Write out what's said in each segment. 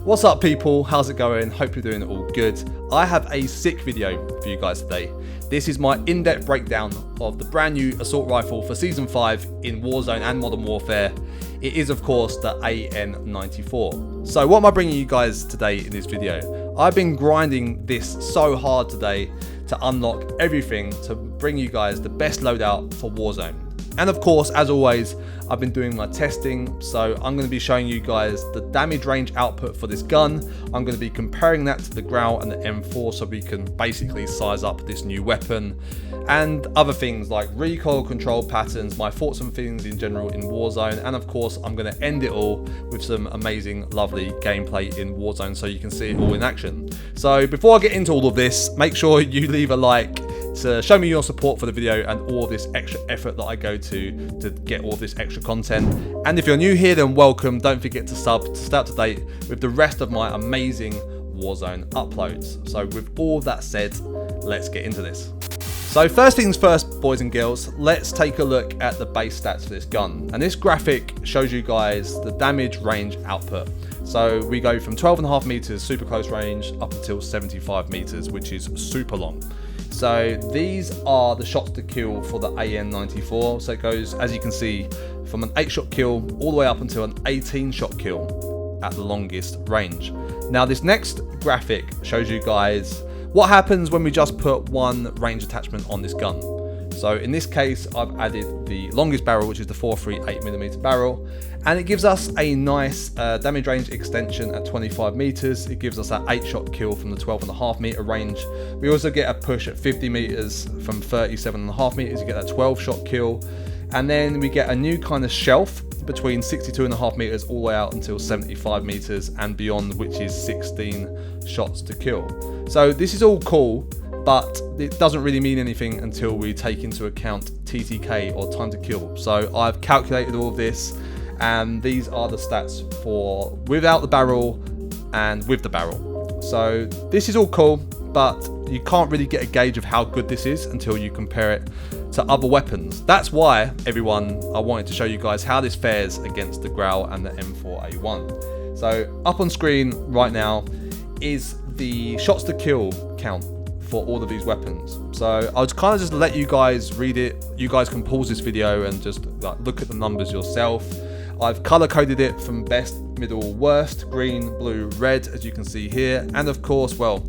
What's up people, how's it going? Hope you're doing all good. I have a sick video for you guys today. This is my in-depth breakdown of the brand new assault rifle for Season 5 in Warzone and Modern Warfare. It is of course the AN94. So what am I bringing you guys today in this video? I've been grinding this so hard today to unlock everything to bring you guys the best loadout for Warzone. And of course, as always, I've been doing my testing, so I'm going to be showing you guys the damage range output for this gun. I'm going to be comparing that to the Grau and the M4 so we can basically size up this new weapon, and other things like recoil control patterns, my thoughts and feelings in general in Warzone, and of course I'm going to end it all with some amazing, lovely gameplay in Warzone so you can see it all in action. So before I get into all of this, make sure you leave a like to show me your support for the video and all this extra effort that I go to get all this extra content. And if you're new here, then welcome. Don't forget to sub to stay up to date with the rest of my amazing Warzone uploads. So with all that said, let's get into this. So first things first, boys and girls, let's take a look at the base stats for this gun. And this graphic shows you guys the damage range output. So we go from 12.5 meters super close range up until 75 meters, which is super long. So these are the shots to kill for the AN94. So it goes, as you can see, from an 8-shot kill all the way up until an 18-shot kill at the longest range. Now this next graphic shows you guys what happens when we just put one range attachment on this gun. So in this case, I've added the longest barrel, which is the 438mm barrel, and it gives us a nice damage range extension at 25 meters. It gives us that 8-shot kill from the 12.5 meter range. We also get a push at 50 meters from 37.5 meters. You get that 12-shot kill, and then we get a new kind of shelf between 62.5 meters all the way out until 75 meters and beyond, which is 16 shots to kill. So this is all cool, but it doesn't really mean anything until we take into account TTK, or time to kill. So I've calculated all of this, and these are the stats for without the barrel and with the barrel. So this is all cool, but you can't really get a gauge of how good this is until you compare it to other weapons. That's why, everyone, I wanted to show you guys how this fares against the Grau and the M4A1. So up on screen right now is the shots to kill count for all of these weapons. So I'll kind of just let you guys read it. You guys can pause this video and just look at the numbers yourself. I've color coded it from best, middle, worst, green, blue, red, as you can see here. And of course, well,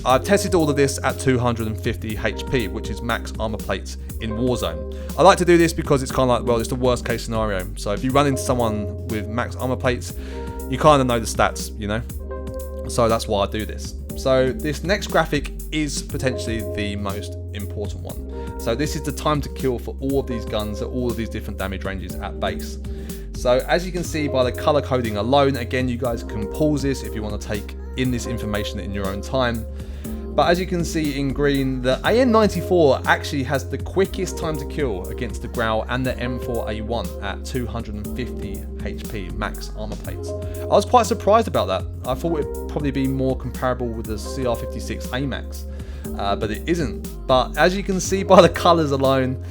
I've tested all of this at 250 HP, which is max armor plates in Warzone. I like to do this because it's kind of like, well, it's the worst case scenario. So if you run into someone with max armor plates, you kind of know the stats, you know? So that's why I do this. So this next graphic is potentially the most important one. So this is the time to kill for all of these guns at all of these different damage ranges at base. So as you can see by the color coding alone, again, you guys can pause this if you want to take in this information in your own time. But as you can see in green, the AN94 actually has the quickest time to kill against the Grau and the M4A1 at 250 HP max armor plates. I was quite surprised about that. I thought it'd probably be more comparable with the CR56 AMAX, but it isn't. But as you can see by the colors alone,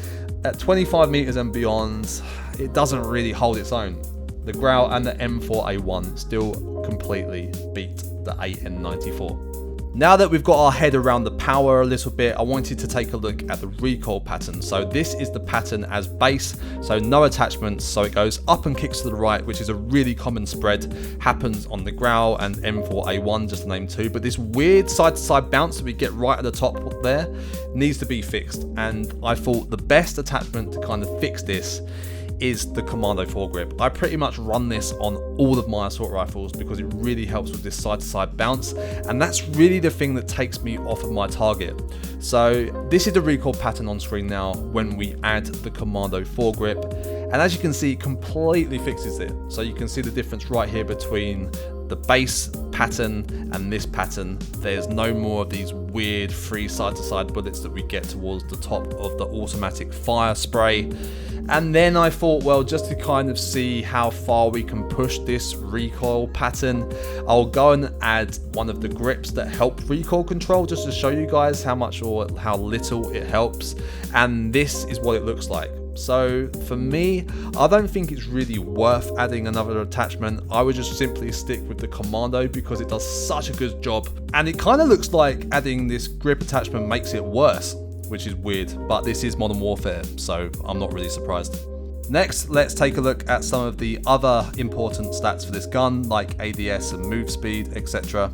at 25 meters and beyond, it doesn't really hold its own. The Grau and the M4A1 still completely beat the AN94. Now that we've got our head around the power a little bit, I wanted to take a look at the recoil pattern. So this is the pattern as base, so no attachments, so it goes up and kicks to the right, which is a really common spread, happens on the Grau and M4A1, just to name two. But this weird side-to-side bounce that we get right at the top there needs to be fixed, and I thought the best attachment to kind of fix this is the Commando foregrip. I pretty much run this on all of my assault rifles because it really helps with this side-to-side bounce, and that's really the thing that takes me off of my target. So this is the recoil pattern on screen now when we add the Commando foregrip, and as you can see, it completely fixes it. So you can see the difference right here between the base pattern and this pattern. There's no more of these weird free side-to-side bullets that we get towards the top of the automatic fire spray. And then I thought, well, just to kind of see how far we can push this recoil pattern, I'll go and add one of the grips that help recoil control, just to show you guys how much or how little it helps. And this is what it looks like. So for me, I don't think it's really worth adding another attachment. I would just simply stick with the Commando because it does such a good job. And it kind of looks like adding this grip attachment makes it worse, which is weird, but this is Modern Warfare, so I'm not really surprised. Next, let's take a look at some of the other important stats for this gun, like ADS and move speed, etc.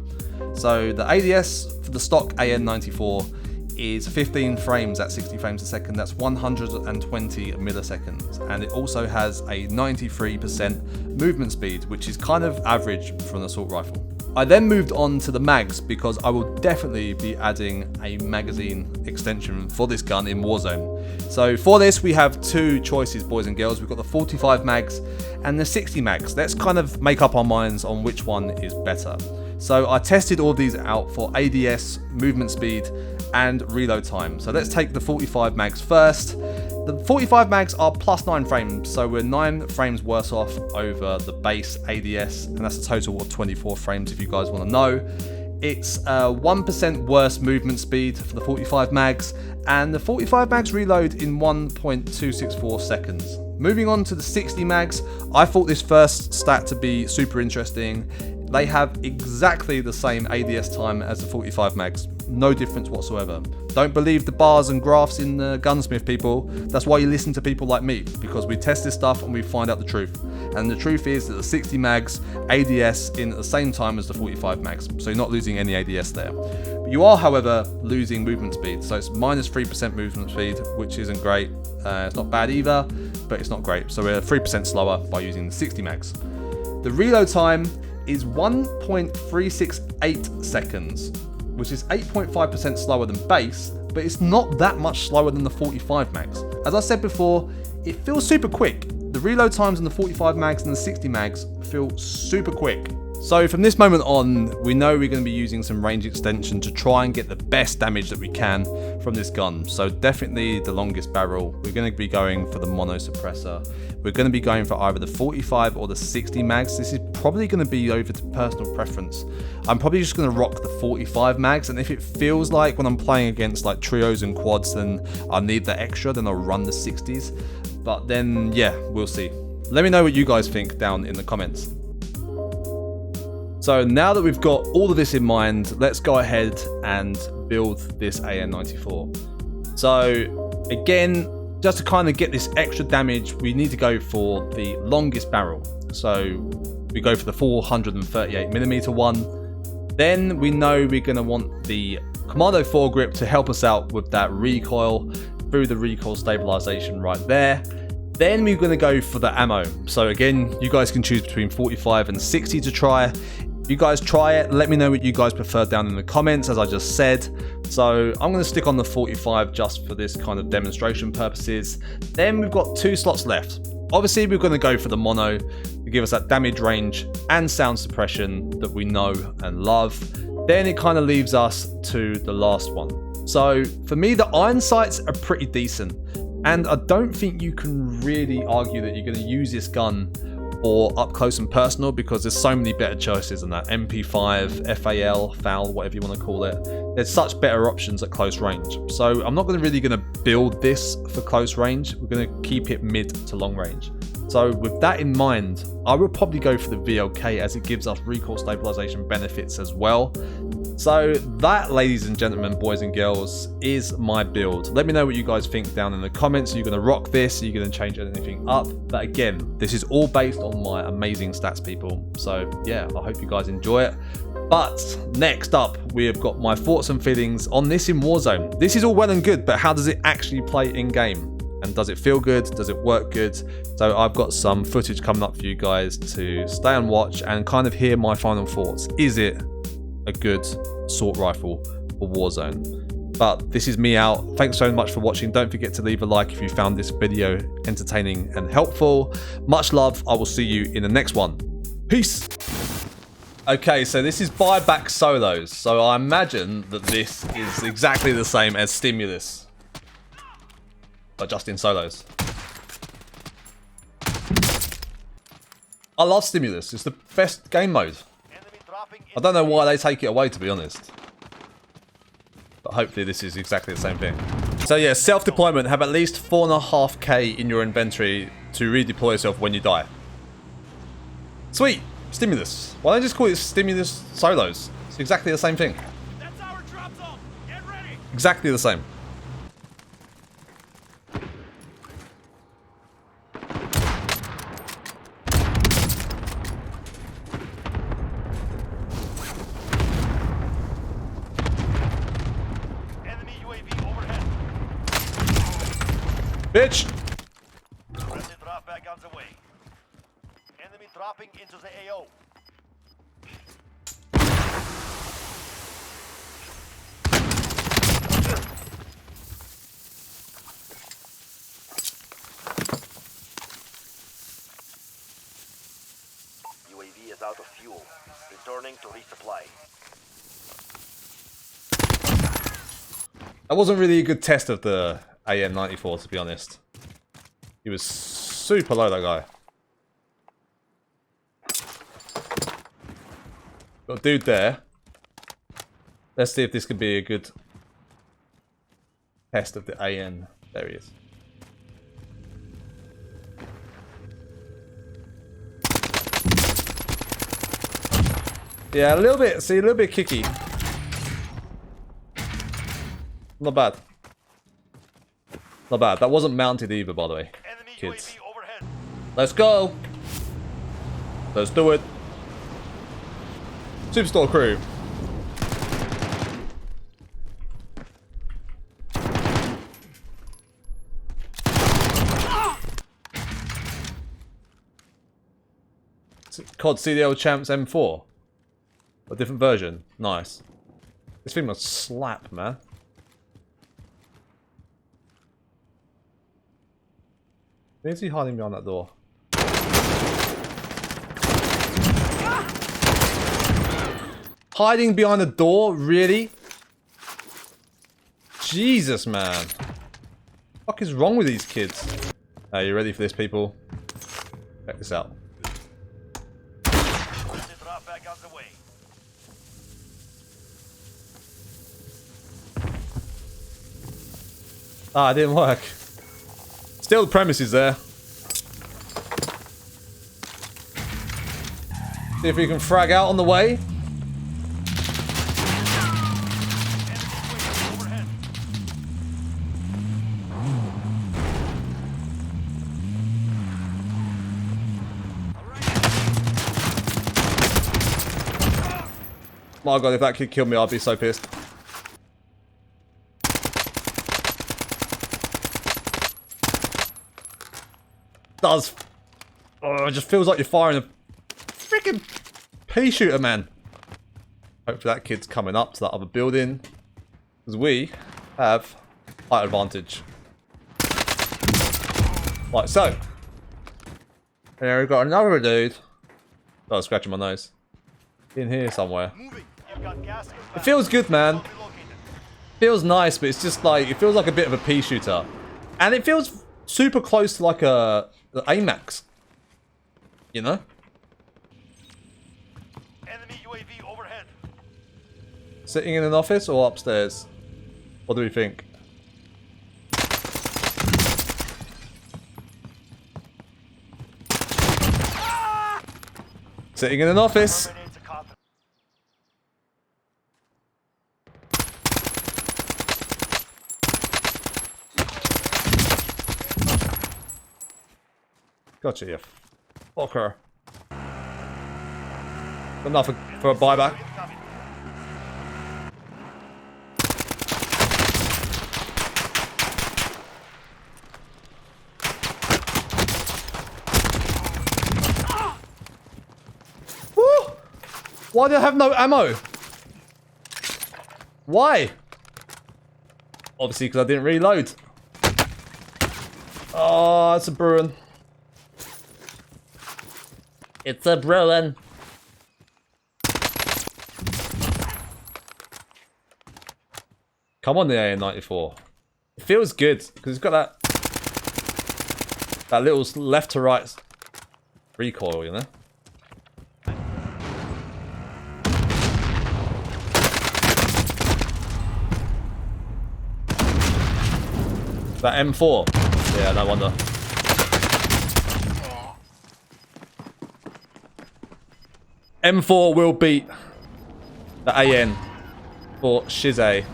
So the ADS for the stock AN94 is 15 frames at 60 frames a second. That's 120 milliseconds, and it also has a 93% movement speed, which is kind of average for an assault rifle. I then moved on to the mags because I will definitely be adding a magazine extension for this gun in Warzone. So for this we have two choices, boys and girls. We've got the 45 mags and the 60 mags. Let's kind of make up our minds on which one is better. So I tested all these out for ADS, movement speed and reload time. So let's take the 45 mags first. The 45 mags are plus 9 frames, so we're 9 frames worse off over the base ADS, and that's a total of 24 frames if you guys want to know. It's 1% worse movement speed for the 45 mags, and the 45 mags reload in 1.264 seconds. Moving on to the 60 mags, I thought this first stat to be super interesting. They have exactly the same ADS time as the 45 mags. No difference whatsoever. Don't believe the bars and graphs in the Gunsmith, people. That's why you listen to people like me, because we test this stuff and we find out the truth. And the truth is that the 60 mags ADS in at the same time as the 45 mags, so you're not losing any ADS there. But you are, however, losing movement speed. So it's minus 3% movement speed, which isn't great. It's not bad either, but it's not great. So we're 3% slower by using the 60 mags. The reload time is 1.368 seconds, which is 8.5% slower than base, but it's not that much slower than the 45 mags. As I said before, it feels super quick. The reload times on the 45 mags and the 60 mags feel super quick. So from this moment on, we know we're going to be using some range extension to try and get the best damage that we can from this gun. So definitely the longest barrel. We're going to be going for the mono suppressor. We're going to be going for either the 45 or the 60 mags. This is probably going to be over to personal preference. I'm probably just going to rock the 45 mags, and if it feels like when I'm playing against like trios and quads, then I need the extra, then I'll run the 60s. But then, yeah, we'll see. Let me know what you guys think down in the comments. So now that we've got all of this in mind, let's go ahead and build this AN94. So again, just to kind of get this extra damage, we need to go for the longest barrel. So we go for the 438mm one. Then we know we're going to want the Commando foregrip to help us out with that recoil through the recoil stabilization right there. Then we're going to go for the ammo. So again, you guys can choose between 45 and 60 to try. You guys try it, let me know what you guys prefer down in the comments, as I just said. So I'm going to stick on the 45 just for this kind of demonstration purposes. Then we've got 2 slots left. Obviously we're going to go for the mono to give us that damage range and sound suppression that we know and love. Then it kind of leaves us to the last one. So for me, the iron sights are pretty decent, and I don't think you can really argue that you're going to use this gun or up close and personal, because there's so many better choices than that. MP5, FAL, whatever you want to call it. There's such better options at close range. So I'm not really going to build this for close range. We're going to keep it mid to long range. So with that in mind, I would probably go for the VLK, as it gives us recoil stabilization benefits as well. So that, ladies and gentlemen, boys and girls, is my build. Let me know what you guys think down in the comments. Are you going to rock this? Are you going to change anything up? But again, this is all based on my amazing stats, people. So yeah, I hope you guys enjoy it. But next up, we have got my thoughts and feelings on this in Warzone. This is all well and good, but how does it actually play in game? And does it feel good? Does it work good? So I've got some footage coming up for you guys to stay and watch and kind of hear my final thoughts. Is it a good assault rifle for Warzone? But this is me out. Thanks so much for watching. Don't forget to leave a like if you found this video entertaining and helpful. Much love. I will see you in the next one. Peace. Okay, so this is buyback solos. So I imagine that this is exactly the same as Stimulus, but just in solos. I love Stimulus. It's the best game mode. I don't know why they take it away, to be honest. But hopefully this is exactly the same thing. So yeah, self-deployment. Have at least 4.5k in your inventory to redeploy yourself when you die. Sweet. Stimulus. Why don't I just call it Stimulus Solos? It's exactly the same thing. That's our drop zone. Get ready. Exactly the same. Enemy UAV overhead. Bitch! Friendly drop back on the way. Enemy dropping into the AO. UAV is out of fuel. Returning to resupply. That wasn't really a good test of the AN94, to be honest. He was super low, that guy. Got a dude there. Let's see if this could be a good test of the AN. There he is. Yeah, a little bit. See, a little bit kicky. Not bad. Not bad. That wasn't mounted either, by the way. Enemy Kids. UAV overhead. Let's go. Let's do it. Superstore crew. COD CDL Champs M4. A different version. Nice. This thing must slap, man. Where's he hiding behind that door? Hiding behind the door? Really? Jesus, man. What the fuck is wrong with these kids? Are you ready for this, people? Check this out. Friendly drop back on the way. Ah, it didn't work. Still the premise is there. See if we can frag out on the way. My god, if that kid killed me, I'd be so pissed. Does. Oh, it just feels like you're firing a freaking pea shooter, man. Hopefully that kid's coming up to that other building. Because we have height advantage. Like so. Here we've got another dude. Oh, I was scratching my nose. In here somewhere. Moving. You've got gas. It feels good, man. Feels nice, but it's just like, it feels like a bit of a pea shooter. And it feels super close to like a AMAX. You know? Enemy UAV overhead. Sitting in an office or upstairs? What do we think? Sitting in an office. Grenades a cop. Gotcha, you fucker. Enough for a buyback. Woo! Why do I have no ammo? Why? Obviously because I didn't reload. Oh, it's a Bruin. It's a Bruin. Come on, the AN94. It feels good because it's got that little left to right recoil, you know. That M4. Yeah, no wonder. M4 will beat the AN for Shizay.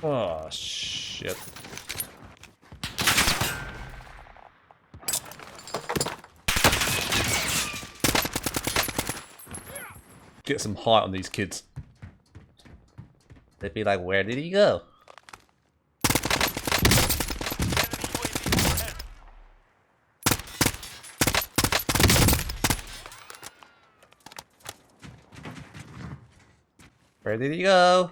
Oh, shit. Get some height on these kids. They'd be like, where did he go? Where did he go?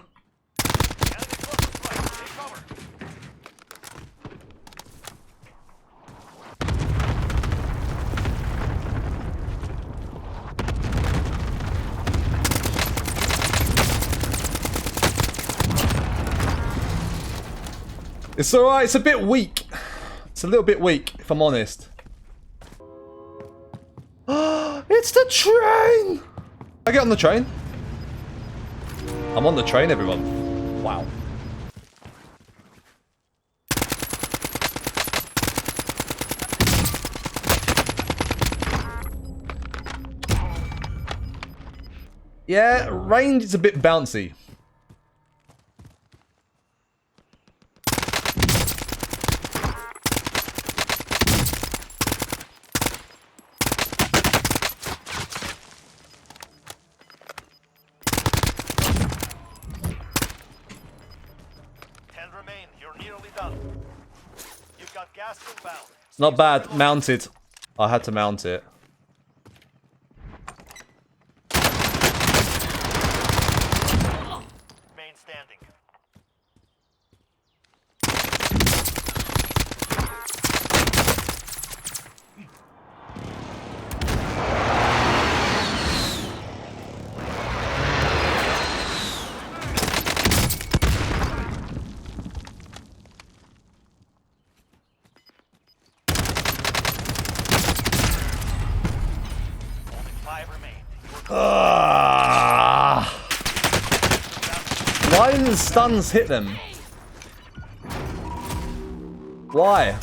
It's alright, it's a bit weak. It's a little bit weak, if I'm honest. It's the train! I get on the train. I'm on the train, everyone. Wow. Yeah, range is a bit bouncy. It's not bad. Mounted. I had to mount it. Main standing. Why did the stuns hit them? Why?